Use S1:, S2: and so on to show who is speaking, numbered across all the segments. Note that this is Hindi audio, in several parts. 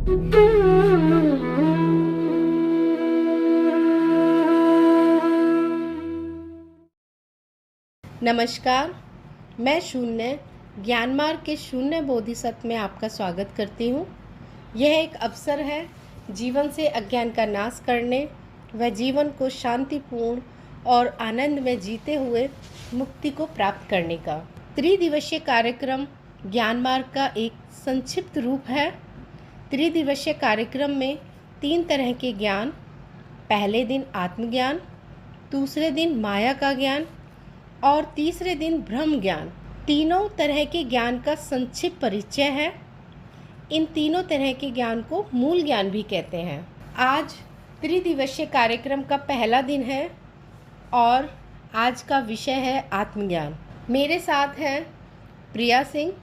S1: नमस्कार, मैं शून्य ज्ञान मार्ग के शून्य बोधिसत्व में आपका स्वागत करती हूँ। यह एक अवसर है जीवन से अज्ञान का नाश करने व जीवन को शांतिपूर्ण और आनंद में जीते हुए मुक्ति को प्राप्त करने का। त्रिदिवसीय कार्यक्रम ज्ञान मार्ग का एक संक्षिप्त रूप है। त्रिदिवसीय कार्यक्रम में 3 तरह के ज्ञान, पहले दिन आत्मज्ञान, दूसरे दिन माया का ज्ञान और तीसरे दिन ब्रह्म ज्ञान, तीनों तरह के ज्ञान का संक्षिप्त परिचय है। इन तीनों तरह के ज्ञान को मूल ज्ञान भी कहते हैं। आज त्रिदिवसीय कार्यक्रम का पहला दिन है और आज का विषय है आत्मज्ञान। मेरे साथ हैं प्रिया सिंह।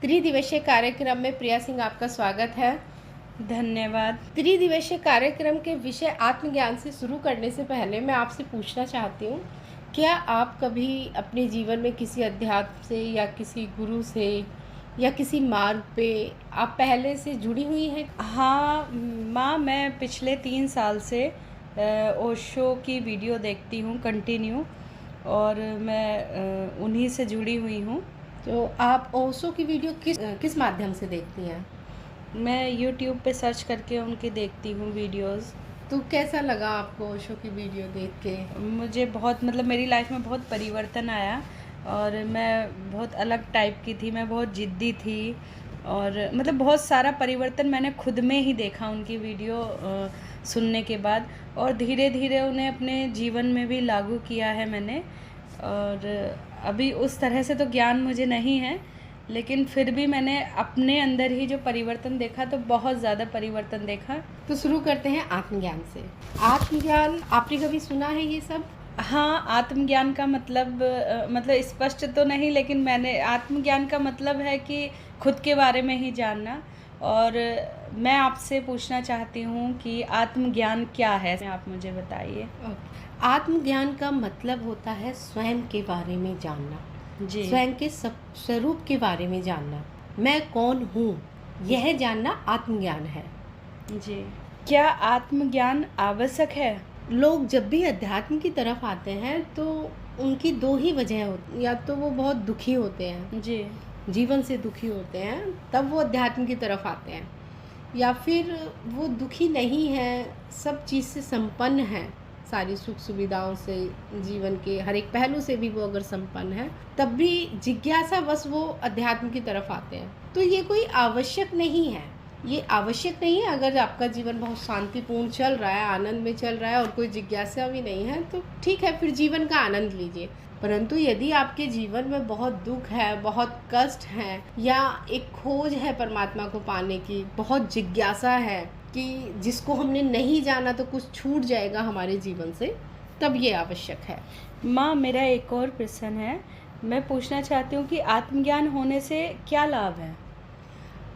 S1: त्रिदिवसीय कार्यक्रम में प्रिया सिंह, आपका स्वागत है।
S2: धन्यवाद।
S1: त्रिदिवसीय कार्यक्रम के विषय आत्मज्ञान से शुरू करने से पहले मैं आपसे पूछना चाहती हूँ, क्या आप कभी अपने जीवन में किसी अध्यात्म से या किसी गुरु से या किसी मार्ग पे आप पहले से जुड़ी हुई हैं?
S2: हाँ माँ, मैं पिछले 3 साल से ओशो की वीडियो देखती हूँ कंटिन्यू, और मैं उन्हीं से जुड़ी हुई हूँ।
S1: तो आप ओशो की वीडियो किस माध्यम से देखती हैं?
S2: मैं यूट्यूब पे सर्च करके उनकी देखती हूँ वीडियोस।
S1: तो कैसा लगा आपको ओशो की वीडियो देख के?
S2: मुझे बहुत मेरी लाइफ में बहुत परिवर्तन आया, और मैं बहुत अलग टाइप की थी, मैं बहुत ज़िद्दी थी, और बहुत सारा परिवर्तन मैंने खुद में ही देखा उनकी वीडियो सुनने के बाद, और धीरे धीरे उन्हें अपने जीवन में भी लागू किया है मैंने। और अभी उस तरह से तो ज्ञान मुझे नहीं है, लेकिन फिर भी मैंने अपने अंदर ही जो परिवर्तन देखा, तो बहुत ज़्यादा परिवर्तन देखा।
S1: तो शुरू करते हैं आत्मज्ञान से। आत्मज्ञान आपने कभी सुना है ये सब?
S2: हाँ, आत्मज्ञान का मतलब स्पष्ट तो नहीं, लेकिन मैंने आत्मज्ञान का मतलब है कि खुद के बारे में ही जानना। और मैं आपसे पूछना चाहती हूँ कि आत्मज्ञान क्या है, आप मुझे बताइए।
S1: आत्मज्ञान का मतलब होता है स्वयं के बारे में जानना,
S2: जी।
S1: स्वयं के स्वरूप के बारे में जानना, मैं कौन हूँ, यह जानना आत्मज्ञान है।
S2: जी। क्या आत्मज्ञान आवश्यक है?
S1: लोग जब भी अध्यात्म की तरफ आते हैं तो उनकी 2 ही वजह होती, या तो वो बहुत दुखी होते हैं,
S2: जी,
S1: जीवन से दुखी होते हैं, तब वो अध्यात्म की तरफ आते हैं, या फिर वो दुखी नहीं है, सब चीज़ से संपन्न है, सारी सुख सुविधाओं से, जीवन के हर एक पहलू से भी वो अगर संपन्न है, तब भी जिज्ञासा बस वो अध्यात्म की तरफ आते हैं। तो ये कोई आवश्यक नहीं है, ये आवश्यक नहीं है। अगर आपका जीवन बहुत शांतिपूर्ण चल रहा है, आनंद में चल रहा है और कोई जिज्ञासा भी नहीं है, तो ठीक है, फिर जीवन का आनंद लीजिए। परंतु यदि आपके जीवन में बहुत दुख है, बहुत कष्ट है, या एक खोज है परमात्मा को पाने की, बहुत जिज्ञासा है कि जिसको हमने नहीं जाना तो कुछ छूट जाएगा हमारे जीवन से, तब ये आवश्यक है।
S2: माँ, मेरा एक और प्रश्न है। मैं पूछना चाहती हूँ कि आत्मज्ञान होने से क्या लाभ है?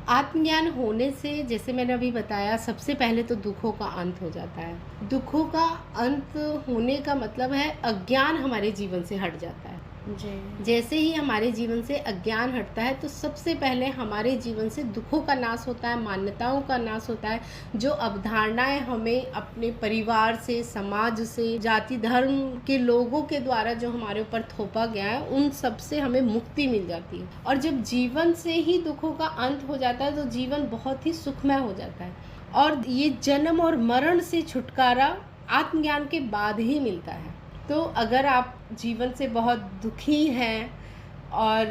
S1: आत्मज्ञान होने से, जैसे मैंने अभी बताया, सबसे पहले तो दुखों का अंत हो जाता है। दुखों का अंत होने का मतलब है अज्ञान हमारे जीवन से हट जाता है।
S2: जी।
S1: जैसे ही हमारे जीवन से अज्ञान हटता है, तो सबसे पहले हमारे जीवन से दुखों का नाश होता है, मान्यताओं का नाश होता है। जो अवधारणाएं हमें अपने परिवार से, समाज से, जाति धर्म के लोगों के द्वारा जो हमारे ऊपर थोपा गया है, उन सब से हमें मुक्ति मिल जाती है। और जब जीवन से ही दुखों का अंत हो जाता है, तो जीवन बहुत ही सुखमय हो जाता है। और ये जन्म और मरण से छुटकारा आत्मज्ञान के बाद ही मिलता है। तो अगर आप जीवन से बहुत दुखी हैं और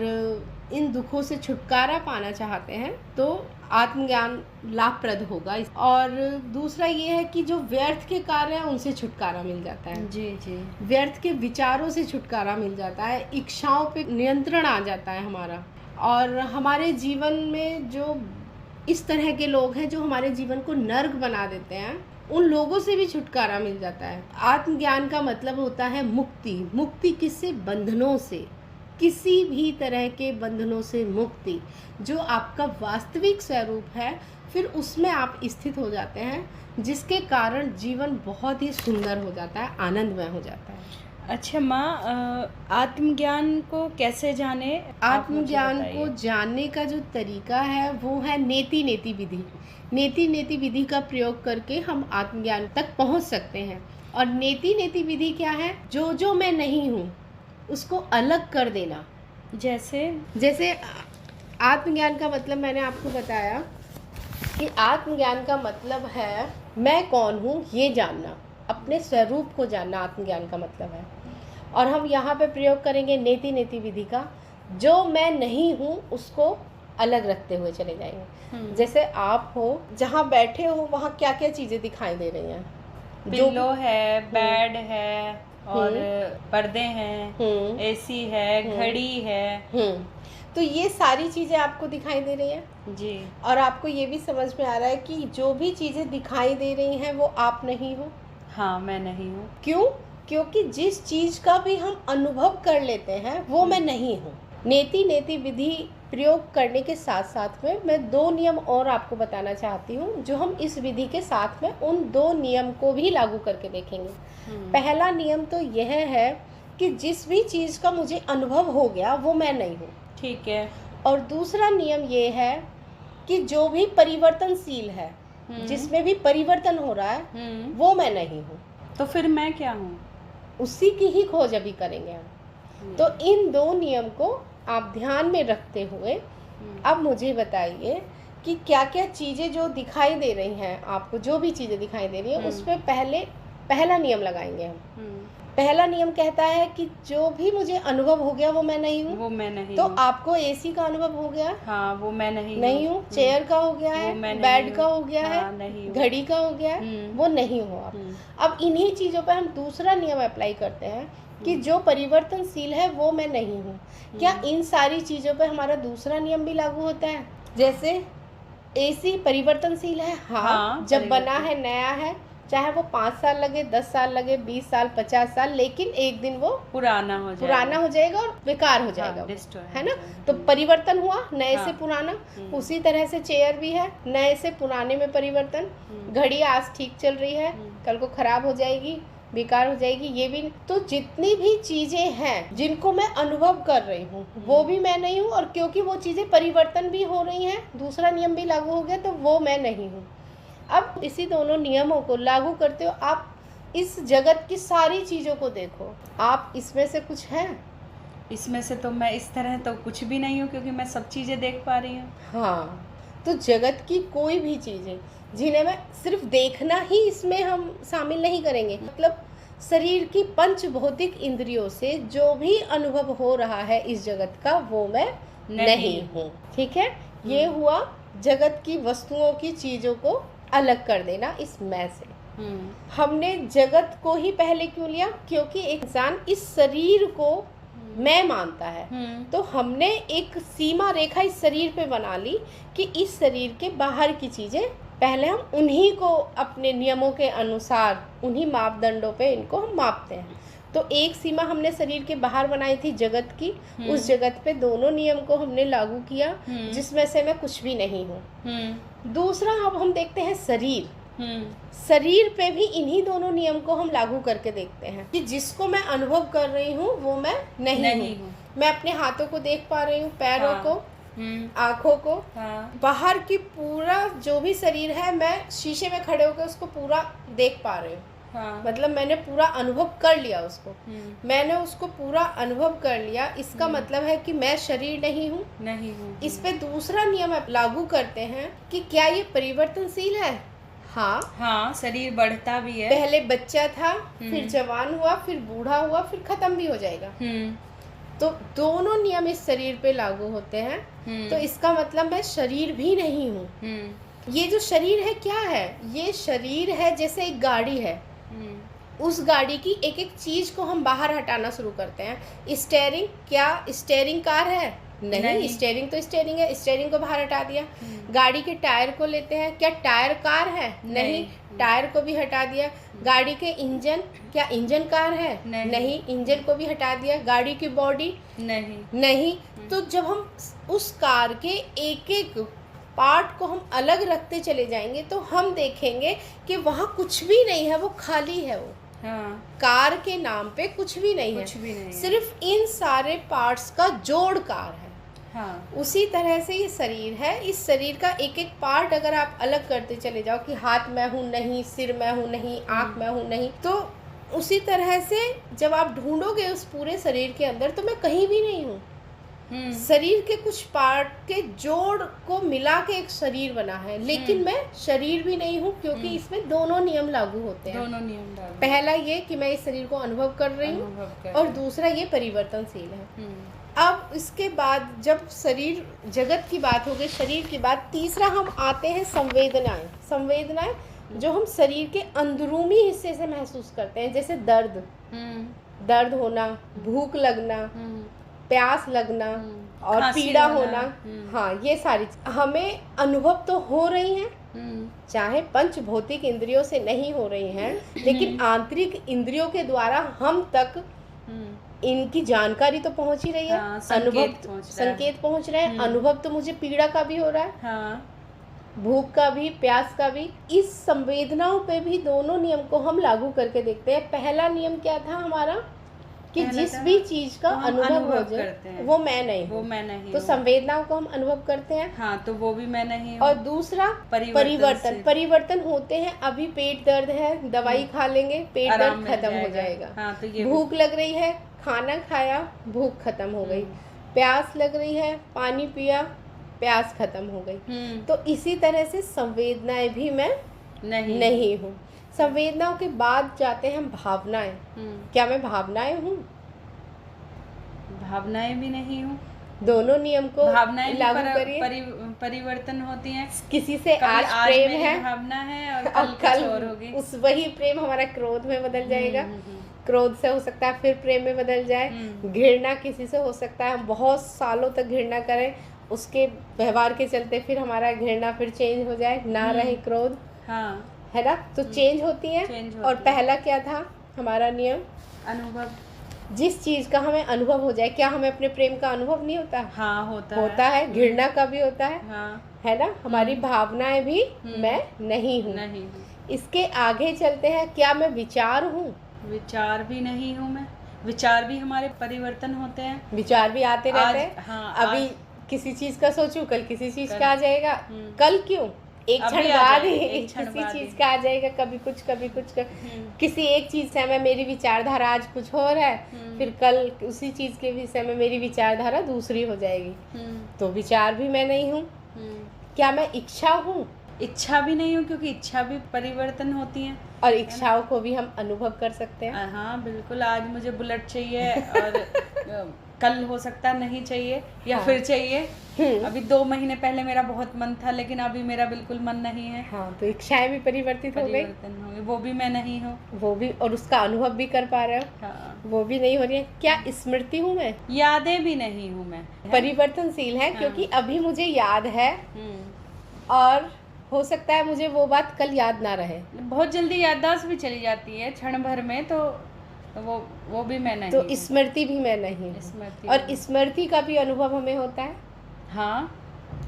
S1: इन दुखों से छुटकारा पाना चाहते हैं, तो आत्मज्ञान लाभप्रद होगा। और दूसरा ये है कि जो व्यर्थ के कार्य हैं, उनसे छुटकारा मिल जाता है।
S2: जी जी।
S1: व्यर्थ के विचारों से छुटकारा मिल जाता है, इच्छाओं पे नियंत्रण आ जाता है हमारा। और हमारे जीवन में जो इस तरह के लोग हैं जो हमारे जीवन को नर्क बना देते हैं, उन लोगों से भी छुटकारा मिल जाता है। आत्मज्ञान का मतलब होता है मुक्ति। मुक्ति किससे? बंधनों से, किसी भी तरह के बंधनों से मुक्ति। जो आपका वास्तविक स्वरूप है, फिर उसमें आप स्थित हो जाते हैं, जिसके कारण जीवन बहुत ही सुंदर हो जाता है, आनंदमय हो जाता है।
S2: अच्छा माँ, आत्मज्ञान को कैसे जाने? आप मुझे
S1: आत्मज्ञान
S2: बताइए।
S1: को जानने का जो तरीका है वो है नेति नेति विधि। नेति नेति विधि का प्रयोग करके हम आत्मज्ञान तक पहुंच सकते हैं। और नेति नेति विधि क्या है? जो जो मैं नहीं हूँ उसको अलग कर देना। जैसे आत्मज्ञान का मतलब मैंने आपको बताया कि आत्मज्ञान का मतलब है मैं कौन हूँ ये जानना, अपने स्वरूप को जानना आत्मज्ञान का मतलब है। और हम यहाँ पे प्रयोग करेंगे नेति नेति विधि का। जो मैं नहीं हूँ उसको अलग रखते हुए चले जाएंगे। जैसे आप हो, जहाँ बैठे हो वहाँ क्या क्या चीज़ें दिखाई दे रही हैं?
S2: पिल्लो है, बेड है, और पर्दे हैं, एसी है, घड़ी है।
S1: तो ये सारी चीज़ें आपको दिखाई दे रही हैं
S2: जी।
S1: और आपको ये भी समझ में आ रहा है कि जो भी चीज़ें दिखाई दे रही हैं वो आप नहीं हो।
S2: हाँ, मैं नहीं हूँ।
S1: क्यों? क्योंकि जिस चीज़ का भी हम अनुभव कर लेते हैं वो मैं नहीं हूँ। नेति नेति विधि प्रयोग करने के साथ साथ में मैं 2 नियम और आपको बताना चाहती हूँ, जो हम इस विधि के साथ में उन 2 नियम को भी लागू करके देखेंगे। पहला नियम तो यह है कि जिस भी चीज़ का मुझे अनुभव हो गया वो मैं नहीं हूँ।
S2: ठीक है।
S1: और दूसरा नियम ये है कि जो भी परिवर्तनशील है, जिसमें भी परिवर्तन हो रहा है वो मैं नहीं हूँ।
S2: तो फिर मैं क्या हूँ?
S1: उसी की ही खोज अभी करेंगे हम। तो इन 2 नियम को आप ध्यान में रखते हुए अब मुझे बताइए कि क्या क्या चीज़ें जो दिखाई दे रही हैं आपको, जो भी चीज़ें दिखाई दे रही हैं उसमें पहला नियम लगाएंगे हम। पहला नियम कहता है कि जो भी मुझे अनुभव हो गया वो मैं नहीं हूँ।
S2: वो मैं नहीं
S1: तो
S2: हूँ।
S1: आपको एसी का अनुभव हो गया?
S2: हाँ, वो मैं
S1: नहीं हूँ। चेयर का हो गया है, बेड का हो गया है,
S2: नहीं
S1: घड़ी का हो गया है, वो नहीं हो आप। अब इन्हीं चीज़ों पर हम दूसरा नियम अप्लाई करते हैं कि जो परिवर्तनशील है वो मैं नहीं हूँ। क्या इन सारी चीज़ों पर हमारा दूसरा नियम भी लागू होता है? जैसे एसी परिवर्तनशील है। हाँ, जब बना है, नया है, चाहे वो 5 साल लगे, 10 साल लगे, 20 साल, 50 साल, लेकिन एक दिन वो
S2: पुराना हो जाएगा
S1: और बेकार हो जाएगा।
S2: हाँ,
S1: है ना? तो परिवर्तन हुआ, नए से पुराना। उसी तरह से चेयर भी है, नए से पुराने में परिवर्तन। घड़ी आज ठीक चल रही है, कल को खराब हो जाएगी, बेकार हो जाएगी, ये भी। तो जितनी भी चीज़ें हैं जिनको मैं अनुभव कर रही हूँ वो भी मैं नहीं हूँ। और क्योंकि वो चीज़ें परिवर्तन भी हो रही हैं, दूसरा नियम भी लागू हो गया, तो वो मैं नहीं हूँ। अब इसी दोनों नियमों को लागू करते हो आप इस जगत की सारी चीज़ों को देखो। आप इसमें से कुछ हैं?
S2: इसमें से तो मैं इस तरह तो कुछ भी नहीं हूँ, क्योंकि मैं सब चीज़ें देख पा रही हूँ।
S1: हाँ, तो जगत की कोई भी चीज़ें जिन्हें मैं सिर्फ देखना ही इसमें हम शामिल नहीं करेंगे। मतलब शरीर की 5 भौतिक इंद्रियों से जो भी अनुभव हो रहा है इस जगत का वो मैं नहीं हूँ। ठीक है? ये हुआ जगत की वस्तुओं की चीज़ों को अलग कर देना इस मैं से। हमने जगत को ही पहले क्यों लिया? क्योंकि एक इंसान इस शरीर को मैं मानता है। तो हमने एक सीमा रेखा इस शरीर पे बना ली कि इस शरीर के बाहर की चीज़ें पहले हम उन्हीं को अपने नियमों के अनुसार, उन्हीं मापदंडों पे इनको हम मापते हैं। तो एक सीमा हमने शरीर के बाहर बनाई थी जगत की। उस जगत पे दोनों नियम को हमने लागू किया, जिसमें से मैं कुछ भी नहीं हूँ। दूसरा अब हम देखते हैं शरीर। शरीर पे भी इन्हीं दोनों नियम को हम लागू करके देखते हैं कि जिसको मैं अनुभव कर रही हूँ वो मैं नहीं हूँ। मैं अपने हाथों को देख पा रही हूँ, पैरों को, आँखों को, बाहर की पूरा जो भी शरीर है मैं शीशे में खड़े होकर उसको पूरा देख पा रही हूँ। मतलब मैंने पूरा अनुभव कर लिया उसको। मैंने उसको पूरा अनुभव कर लिया, इसका मतलब है कि मैं शरीर नहीं हूँ। इस पे दूसरा नियम लागू करते हैं कि क्या ये परिवर्तनशील है? हाँ,
S2: शरीर बढ़ता भी है।
S1: पहले बच्चा था, फिर जवान हुआ, फिर बूढ़ा हुआ, फिर खत्म भी हो जाएगा। तो दोनों नियम इस शरीर पे लागू होते हैं। तो इसका मतलब मैं शरीर भी नहीं हूँ। ये जो शरीर है क्या है? ये शरीर है जैसे एक गाड़ी है। उस गाड़ी की एक एक चीज को हम बाहर हटाना शुरू करते हैं। स्टेयरिंग, क्या स्टेयरिंग कार है? नहीं। स्टेयरिंग तो स्टेयरिंग है, स्टेयरिंग को बाहर हटा दिया। गाड़ी के टायर को लेते हैं, क्या टायर कार है? नहीं। टायर को भी हटा दिया। गाड़ी के इंजन, क्या इंजन कार है? नहीं। इंजन को भी हटा दिया। गाड़ी की बॉडी? नहीं। तो जब हम उस कार के एक एक पार्ट को हम अलग रखते चले जाएंगे तो हम देखेंगे कि वहाँ कुछ भी नहीं है, वो खाली है। वो
S2: हाँ,
S1: कार के नाम पे कुछ भी नहीं है,
S2: कुछ भी नहीं है।
S1: सिर्फ इन सारे पार्ट्स का जोड़ कार है।
S2: हाँ,
S1: उसी तरह से ये शरीर है, इस शरीर का एक एक पार्ट अगर आप अलग करते चले जाओ कि हाथ मैं हूँ नहीं, सिर मैं हूँ नहीं, आँख मैं हूँ नहीं, तो उसी तरह से जब आप ढूंढोगे उस पूरे शरीर के अंदर तो मैं कहीं भी नहीं हूँ। शरीर के कुछ पार्ट के जोड़ को मिला के एक शरीर बना है, लेकिन मैं शरीर भी नहीं हूँ, क्योंकि इसमें दोनों नियम लागू होते हैं।
S2: दोनों नियम लागू।
S1: पहला ये कि मैं इस शरीर को अनुभव कर रही हूँ,
S2: अनुभव कर
S1: और
S2: रही हूँ।
S1: दूसरा ये परिवर्तनशील है। अब इसके बाद जब शरीर जगत की बात हो गई, शरीर की बात, तीसरा हम आते हैं संवेदनाएं। संवेदनाएं जो हम शरीर के अंदरूनी हिस्से से महसूस करते हैं, जैसे दर्द, दर्द होना, भूख लगना, प्यास लगना और
S2: खांसी
S1: पीड़ा
S2: होना।
S1: होना। हाँ, ये सारी हमें अनुभव तो हो रही हैं, चाहे पंच भौतिक इंद्रियों से नहीं हो रही हैं, लेकिन आंतरिक इंद्रियों के द्वारा हम तक इनकी जानकारी तो पहुंच ही रही है।
S2: हाँ,
S1: संकेत पहुंच रहे हैं। अनुभव तो मुझे पीड़ा का भी हो रहा है,
S2: हाँ,
S1: भूख का भी, प्यास का भी। इस संवेदनाओं पे भी दोनों नियम को हम लागू करके देखते हैं। पहला नियम क्या था हमारा कि जिस भी चीज का अनुभव हो जाए वो मैं नहीं हूँ,
S2: वो मैं नहीं
S1: तो
S2: हूँ।
S1: संवेदनाओं को हम अनुभव करते हैं।
S2: हाँ, तो वो भी मैं नहीं हूँ।
S1: और दूसरा परिवर्तन होते हैं। अभी पेट दर्द है, दवाई खा लेंगे, पेट दर्द खत्म हो जाएगा।
S2: हाँ, तो ये
S1: भूख लग रही है, खाना खाया, भूख खत्म हो गई। प्यास लग रही है, पानी पिया, प्यास खत्म हो गई। तो इसी तरह से संवेदनाएं भी मैं नहीं हूँ। संवेदनाओं के बाद जाते हैं हम भावनाएं। क्या मैं भावनाएं हूँ?
S2: भावनाएं भी नहीं हूँ।
S1: दोनों नियम को
S2: भावनाएं
S1: लागू करिए।
S2: परिवर्तन होती हैं।
S1: किसी से आज प्रेम
S2: मेरी
S1: है,
S2: भावना है और
S1: और
S2: कल कुछ और होगी।
S1: उस वही प्रेम हमारा क्रोध में बदल जाएगा। क्रोध से हो सकता है फिर प्रेम में बदल जाए। घृणा किसी से हो सकता है हम बहुत सालों तक घृणा करें, उसके व्यवहार के चलते फिर हमारा घृणा फिर चेंज हो जाए, ना रहे क्रोध।
S2: हाँ,
S1: है ना? तो चेंज होती है। और पहला क्या था हमारा नियम?
S2: अनुभव।
S1: जिस चीज का हमें अनुभव हो जाए। क्या हमें अपने प्रेम का अनुभव नहीं होता?
S2: हाँ,
S1: होता है। घृणा का भी होता है।
S2: हाँ,
S1: है ना? हमारी भावनाएं भी मैं नहीं हूँ। इसके आगे चलते हैं। क्या मैं विचार हूँ?
S2: विचार भी नहीं हूँ मैं। विचार भी हमारे परिवर्तन होते हैं।
S1: विचार भी आते रहते हैं।
S2: हाँ,
S1: अभी किसी चीज का सोचूं, कल किसी चीज का आ जाएगा। कल क्यों? एक क्षण
S2: अभी
S1: बाद
S2: जाए,
S1: ही
S2: एक क्षण
S1: किसी
S2: बाद
S1: चीज
S2: ही।
S1: का आ जाएगा। कभी कुछ किसी एक चीज से मैं, मेरी विचारधारा आज कुछ हो रहा है, फिर कल उसी चीज के विषय में मेरी विचारधारा दूसरी हो जाएगी। तो विचार भी मैं नहीं हूँ। क्या मैं इच्छा हूँ?
S2: इच्छा भी नहीं हूँ, क्योंकि इच्छा भी परिवर्तन होती है।
S1: और इच्छाओं को भी हम अनुभव कर सकते हैं।
S2: हाँ, बिल्कुल। आज मुझे बुलेट चाहिए और कल हो सकता नहीं चाहिए या
S1: हाँ।
S2: फिर चाहिए। अभी 2 महीने पहले मेरा बहुत मन था, लेकिन अभी मेरा बिल्कुल मन नहीं है।
S1: हाँ, तो इच्छाएं भी परिवर्तित हो गई।
S2: वो भी मैं नहीं हूँ।
S1: वो भी, और उसका अनुभव भी कर पा रहे हो।
S2: हाँ,
S1: वो भी नहीं हो रही है। क्या स्मृति हूँ मैं?
S2: यादें भी नहीं हूँ मैं।
S1: परिवर्तनशील है, क्योंकि अभी मुझे याद है और हो सकता है मुझे वो बात कल याद ना रहे।
S2: बहुत जल्दी याददाश्त भी चली जाती है क्षण भर में, तो वो भी मैं नहीं।
S1: तो स्मृति भी मैं नहीं हूँ। और स्मृति का भी अनुभव हमें होता है।
S2: हाँ,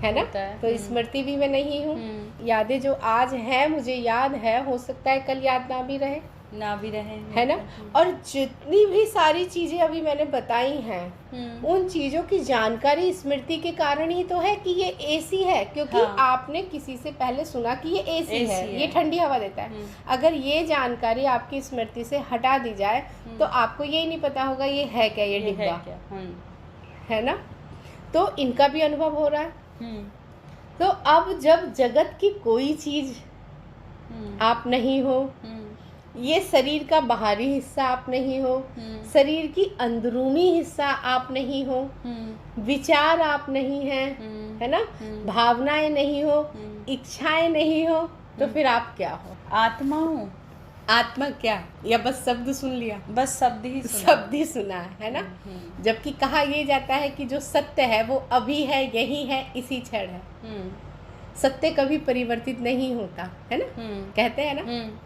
S1: है ना? तो स्मृति भी मैं नहीं हूँ। यादें जो आज है, मुझे याद है, हो सकता है कल याद ना भी रहे। है ना? और जितनी भी सारी चीजें अभी मैंने बताई हैं, उन चीजों की जानकारी स्मृति के कारण ही तो है कि ये एसी है, क्योंकि आपने किसी से पहले सुना कि ये एसी है, ये ठंडी हवा देता है। अगर ये जानकारी आपकी स्मृति से हटा दी जाए तो आपको ये नहीं पता होगा ये है क्या, ये डिब्बा है ना? तो इनका भी अनुभव हो रहा है। तो अब जब जगत की कोई चीज आप नहीं हो, ये शरीर का बाहरी हिस्सा आप नहीं हो, शरीर की अंदरूनी हिस्सा आप नहीं हो, विचार आप नहीं हैं, है ना? भावनाएं नहीं हो, इच्छाएं नहीं हो, तो फिर आप क्या हो?
S2: आत्मा हूँ।
S1: आत्मा क्या? या बस शब्द सुन लिया?
S2: बस शब्द ही सुना
S1: है ना? जबकि कहा यह जाता है कि जो सत्य है वो अभी है, यही है, इसी क्षण है। सत्य कभी परिवर्तित नहीं होता, है ना? कहते हैं ना,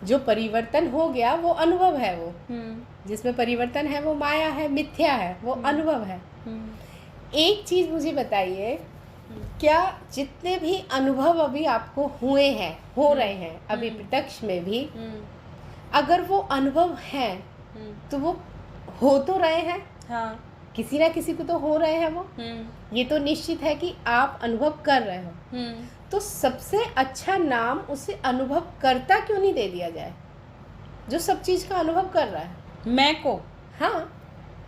S1: जो परिवर्तन हो गया वो अनुभव है। वो जिसमें परिवर्तन है वो माया है, मिथ्या है, वो अनुभव है। एक चीज मुझे बताइए, क्या जितने भी अनुभव अभी आपको हुए हैं, हो रहे हैं अभी प्रत्यक्ष में भी, अगर वो अनुभव है तो वो हो तो रहे हैं,
S2: हाँ।
S1: किसी ना किसी को तो हो रहे हैं वो, ये तो निश्चित है कि आप अनुभव कर रहे हो। तो सबसे अच्छा नाम उसे अनुभव करता क्यों नहीं दे दिया जाए, जो सब चीज का अनुभव कर रहा है।
S2: मैं को,
S1: हाँ,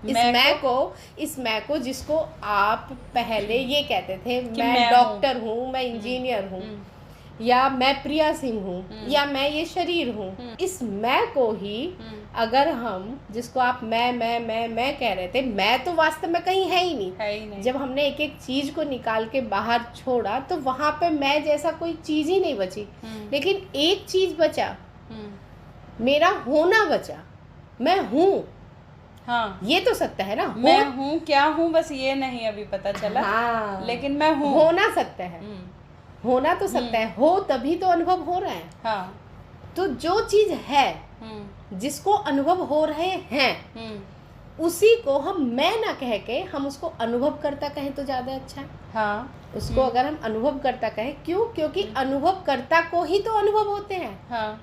S1: इस मैं को जिसको आप पहले ये कहते थे मैं डॉक्टर हूँ, मैं इंजीनियर हूँ, या मैं प्रिया सिंह हूँ, या मैं ये शरीर हूँ, इस मैं को ही अगर हम, जिसको आप मैं कह रहे थे, मैं तो वास्तव में कहीं है ही नहीं। जब हमने एक एक चीज को निकाल के बाहर छोड़ा तो वहां पे मैं जैसा कोई चीज ही नहीं बची, लेकिन एक चीज बचा, मेरा होना बचा, मैं हूँ।
S2: हाँ,
S1: ये तो सत्य है ना,
S2: मैं हूँ, क्या हूँ बस ये नहीं अभी पता चला।
S1: हाँ,
S2: लेकिन मैं हूँ,
S1: होना सत्य है, होना तो सत्य है, हो तभी तो अनुभव हो रहा है।
S2: हाँ,
S1: तो जो चीज है, जिसको अनुभव हो रहे हैं, उसी को हम मैं ना कह के हम उसको अनुभव करता कहें तो ज्यादा अच्छा है।
S2: हाँ,
S1: उसको अगर हम अनुभव करता कहें, क्यों? क्योंकि अनुभव करता को ही तो अनुभव होते हैं।
S2: हाँ,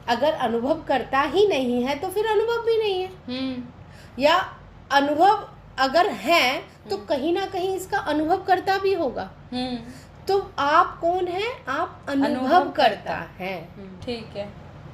S1: अगर अनुभव करता ही नहीं है तो फिर अनुभव भी नहीं है, या अनुभव अगर है तो कहीं ना कहीं इसका अनुभव करता भी होगा। तो आप कौन है? आप अनुभव करता है।
S2: ठीक है,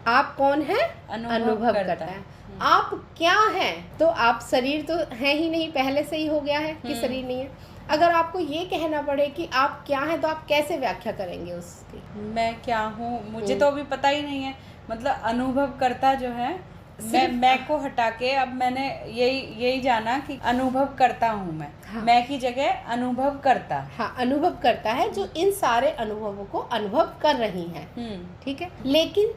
S1: आप कौन है? अनुभव करता है। आप क्या है? तो आप शरीर तो है ही नहीं, पहले से ही हो गया है कि शरीर नहीं है। अगर आपको ये कहना पड़े कि आप क्या हैं, तो आप कैसे व्याख्या करेंगे उसकी?
S2: मैं क्या हूँ मुझे तो अभी पता ही नहीं है। मतलब अनुभव करता जो है, मैं को हटा के अब मैंने यही जाना कि अनुभव करता हूँ मैं। हाँ। मैं की जगह अनुभव करता।
S1: हाँ, अनुभव करता है जो इन सारे अनुभवों को अनुभव कर रही हैं। ठीक है, लेकिन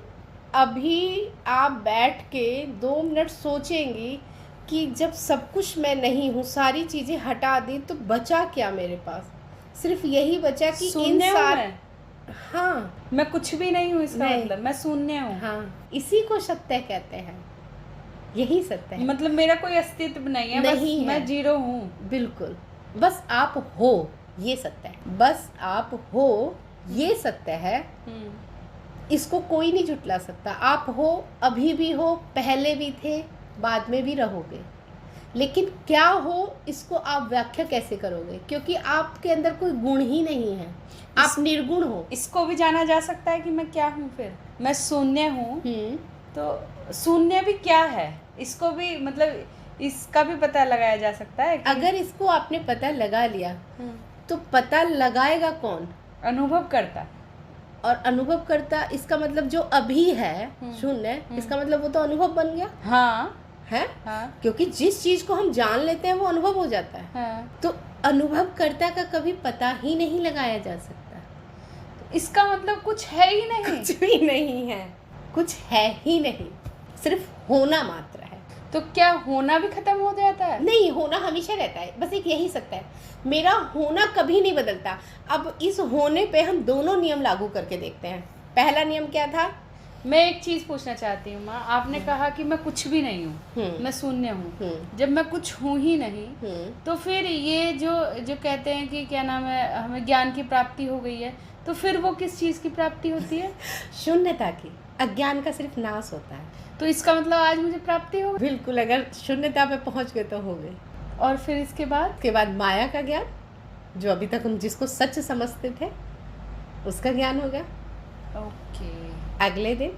S1: अभी आप बैठ के 2 मिनट सोचेंगी कि जब सब कुछ मैं नहीं हूँ, सारी चीजें हटा दी, तो बचा क्या मेरे पास? सिर्फ यही बचा कि इन सारे, हाँ,
S2: मैं कुछ भी नहीं हूँ, इसका मतलब मैं शून्य हूँ।
S1: हाँ, इसी को सत्य कहते हैं, यही सत्य है।
S2: मतलब मेरा कोई अस्तित्व नहीं है,
S1: नहीं
S2: बस
S1: है।
S2: मैं जीरो हूँ।
S1: बिल्कुल, बस आप हो, ये सत्य है। बस आप हो, ये सत्य है। इसको कोई नहीं झुटला सकता। आप हो, अभी भी हो, पहले भी थे, बाद में भी रहोगे। लेकिन क्या हो, इसको आप व्याख्या कैसे करोगे? क्योंकि आपके अंदर कोई गुण ही नहीं है, आप निर्गुण हो।
S2: इसको भी जाना जा सकता है कि मैं क्या हूँ। फिर मैं शून्य हूँ, तो शून्य भी क्या है, इसको भी मतलब इसका भी पता लगाया जा सकता है कि
S1: अगर इसको आपने पता लगा लिया तो पता लगाएगा कौन?
S2: अनुभव करता।
S1: और अनुभव करता, इसका मतलब जो अभी है शून्य, इसका मतलब वो तो अनुभव बन गया।
S2: हाँ
S1: है।
S2: हाँ।
S1: क्योंकि जिस चीज को हम जान लेते हैं वो अनुभव हो जाता है।
S2: हाँ।
S1: तो अनुभव करता का कभी पता ही नहीं लगाया जा सकता।
S2: तो इसका मतलब कुछ है ही नहीं।
S1: कुछ भी नहीं है, कुछ है ही नहीं, सिर्फ होना मात्र है।
S2: तो क्या होना भी खत्म हो जाता है?
S1: नहीं, होना हमेशा रहता है। बस एक यही सत्य है, मेरा होना कभी नहीं बदलता। अब इस होने पे हम दोनों नियम लागू करके देखते हैं। पहला नियम क्या था?
S2: मैं एक चीज पूछना चाहती हूँ माँ, आपने कहा कि मैं कुछ भी नहीं हूँ, मैं शून्य हूँ। जब मैं कुछ हूँ ही नहीं, तो फिर ये जो कहते हैं कि क्या नाम है, हमें ज्ञान की प्राप्ति हो गई है, तो फिर वो किस चीज की प्राप्ति होती है?
S1: शून्यता की। अज्ञान का सिर्फ नाश होता है।
S2: तो इसका मतलब आज मुझे प्राप्ति हो गई?
S1: बिल्कुल, अगर शून्यता पे पहुंच गए तो हो गए।
S2: और फिर इसके बाद
S1: माया का ज्ञान, जो अभी तक हम जिसको सच समझते थे, उसका ज्ञान होगा।
S2: ओके।
S1: अगले दिन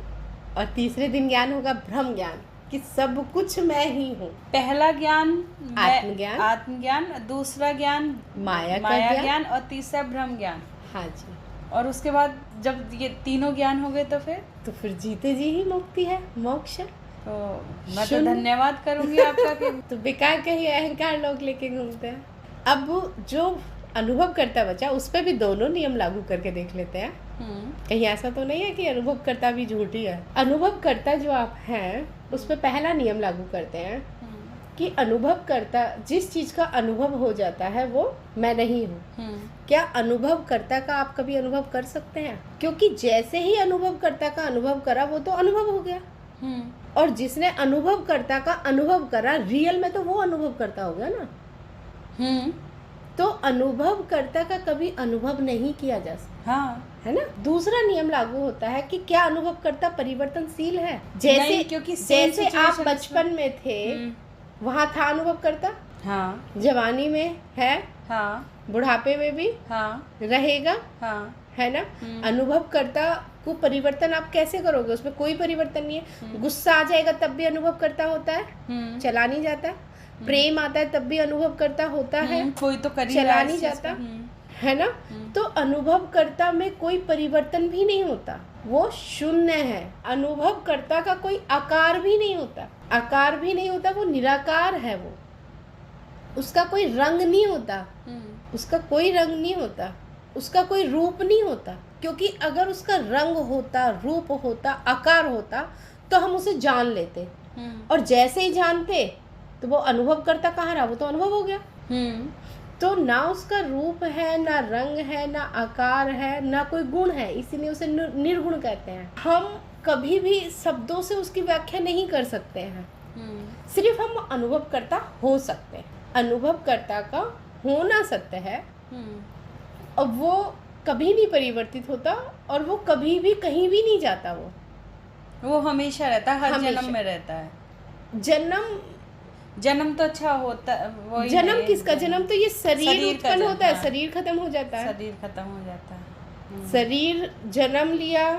S1: और तीसरे दिन ज्ञान होगा ब्रह्म ज्ञान, कि सब कुछ मैं ही हूँ।
S2: पहला ज्ञान
S1: आत्मज्ञान,
S2: दूसरा ज्ञान
S1: माया
S2: ज्ञान, और तीसरा ब्रह्म ज्ञान।
S1: हाँ जी।
S2: और उसके बाद जब ये तीनों ज्ञान हो गए तो फिर
S1: जीते जी ही मुक्ति है, मोक्ष।
S2: तो मैं तो धन्यवाद करूंगी आपका कि
S1: तो बेकार के ही अहंकार लोग लेके घूमते हैं। अब जो अनुभव करता बचा, उस पर भी दोनों नियम लागू करके देख लेते हैं। कहीं ऐसा तो नहीं है कि अनुभव करता भी झूठी है। अनुभव करता जो आप हैं, उस पर पहला नियम लागू करते हैं कि अनुभव करता, जिस चीज का अनुभव हो जाता है वो मैं नहीं हूँ। क्या अनुभव करता का आप कभी अनुभव कर सकते हैं? क्योंकि जैसे ही अनुभव करता का अनुभव करा, वो तो अनुभव हो गया। और जिसने अनुभव करता का अनुभव करा, रियल में तो वो अनुभव करता हो गया ना। तो अनुभवकर्ता का कभी अनुभव नहीं किया जा सकता,
S2: हाँ
S1: है ना। दूसरा नियम लागू होता है कि क्या अनुभवकर्ता परिवर्तनशील है? जैसे
S2: नहीं, क्योंकि same
S1: जैसे आप
S2: situations
S1: बचपन में थे, वहाँ था अनुभवकर्ता,
S2: हाँ
S1: जवानी में है,
S2: हाँ
S1: बुढ़ापे में भी
S2: हाँ
S1: रहेगा,
S2: हाँ
S1: है ना। अनुभवकर्ता को परिवर्तन आप कैसे करोगे? उसमें कोई परिवर्तन नहीं है। गुस्सा आ जाएगा तब भी अनुभवकर्ता होता है, चला नहीं जाता। प्रेम आता है तब भी अनुभवकर्ता होता है,
S2: कोई तो कर ही
S1: चला
S2: रहा है
S1: नहीं
S2: इस चीज़
S1: जाता,
S2: को।
S1: है ना। तो अनुभवकर्ता में कोई परिवर्तन भी नहीं होता, वो शून्य है। अनुभवकर्ता का कोई आकार भी नहीं होता, आकार भी नहीं होता, वो निराकार है। वो उसका कोई रंग नहीं होता, उसका कोई रंग नहीं होता, उसका कोई रूप नहीं होता। क्योंकि अगर उसका रंग होता, रूप होता, आकार होता तो हम उसे जान लेते, और जैसे ही जानते तो वो अनुभवकर्ता कहाँ रहा? वो तो अनुभव हो गया। तो ना उसका रूप है, ना रंग है, ना आकार है, ना कोई गुण है, इसीलिए उसे निर्गुण कहते हैं। हम कभी भी शब्दों से उसकी व्याख्या नहीं कर सकते हैं, सिर्फ हम अनुभवकर्ता हो सकते हैं। अनुभवकर्ता का होना सत्य है, और वो कभी नहीं परिवर्तित होता, और वो कभी भी कहीं भी नहीं जाता। वो
S2: हमेशा रहता है, हर
S1: हमेशा।
S2: जन्म में रहता है। जन्म तो अच्छा होता, वही
S1: जन्म
S2: है,
S1: किसका? जन्म तो ये शरीर
S2: शरीर का
S1: उत्पन्न
S2: जन्म,
S1: होता है,
S2: हाँ।
S1: शरीर खत्म हो जाता है।
S2: शरीर खत्म हो जाता है।
S1: शरीर जन्म लिया,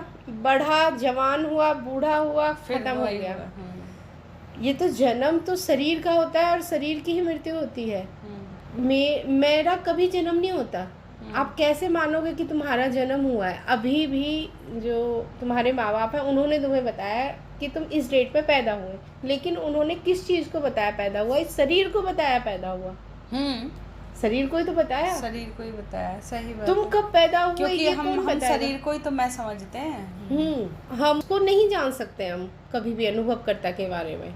S1: बढ़ा, जवान हुआ, बूढ़ा हुआ,
S2: फिर
S1: खत्म हो
S2: वही
S1: गया।
S2: हुआ।
S1: ये तो जन्म तो शरीर का होता है, और शरीर की ही मृत्यु होती है। मेरा कभी जन्म नहीं होता। आप कैसे मानोगे कि तुम्हारा जन्म हुआ है? अभी भी जो तुम्हारे माँ बाप हैं उन्होंने तुम्हें बताया कि तुम इस डेट पे पैदा हुए, लेकिन उन्होंने किस चीज़ को बताया पैदा हुआ? इस शरीर को बताया पैदा हुआ। शरीर को ही तो बताया,
S2: शरीर को ही बताया, सही बात
S1: तुम
S2: है।
S1: कब पैदा हुए
S2: क्योंकि
S1: ये
S2: हम
S1: कौन बताएगा?
S2: शरीर को ही तो मैं समझते हैं।
S1: हम उसको नहीं जान सकते हम कभी भी अनुभवकर्ता के बारे में।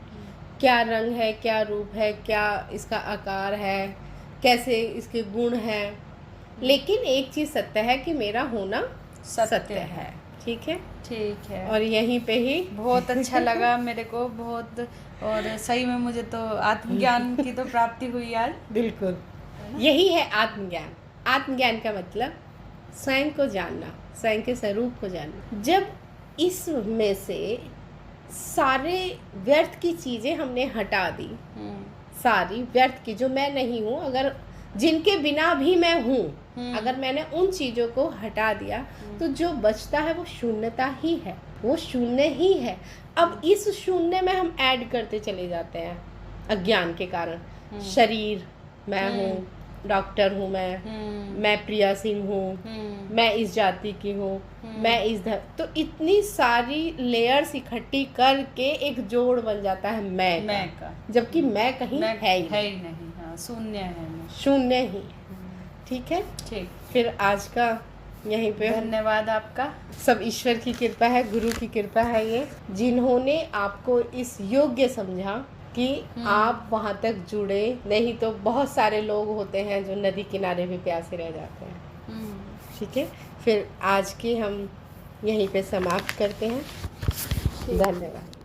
S1: क्या रंग है, क्या रूप है, क्या इसका आकार है, कैसे इसके गुण हैं। लेकिन एक चीज़ सत्य है कि मेरा होना सत्य है। ठीक है,
S2: ठीक है।
S1: और यहीं पे ही
S2: बहुत अच्छा लगा मेरे को, बहुत। और सही में मुझे तो आत्मज्ञान की तो प्राप्ति हुई आज।
S1: बिल्कुल, यही है आत्मज्ञान। आत्मज्ञान का मतलब स्वयं को जानना, स्वयं के स्वरूप को जानना। जब इसमें से सारे व्यर्थ की चीज़ें हमने हटा दी, सारी व्यर्थ की, जो मैं नहीं हूँ, अगर जिनके बिना भी मैं हूँ, अगर मैंने उन चीज़ों को हटा दिया तो जो बचता है वो शून्यता ही है, वो शून्य ही है। अब इस शून्य में हम ऐड करते चले जाते हैं अज्ञान के कारण। शरीर मैं हूँ, डॉक्टर हूँ मैं प्रिया सिंह हूँ, मैं इस जाति की हूँ, मैं इस तो इतनी सारी लेयर्स इकट्ठी करके एक जोड़ बन जाता है मैं का। जबकि मैं कहीं है ही
S2: नहीं। हाँ, शून्य है,
S1: शून्य ही। ठीक है,
S2: ठीक।
S1: फिर आज का यहीं पे
S2: धन्यवाद आपका।
S1: सब ईश्वर की कृपा है, गुरु की कृपा है, ये जिन्होंने आपको इस योग्य समझा कि आप वहाँ तक जुड़े। नहीं तो बहुत सारे लोग होते हैं जो नदी किनारे भी प्यासे रह जाते हैं। ठीक है, फिर आज की हम यहीं पे समाप्त करते हैं। धन्यवाद।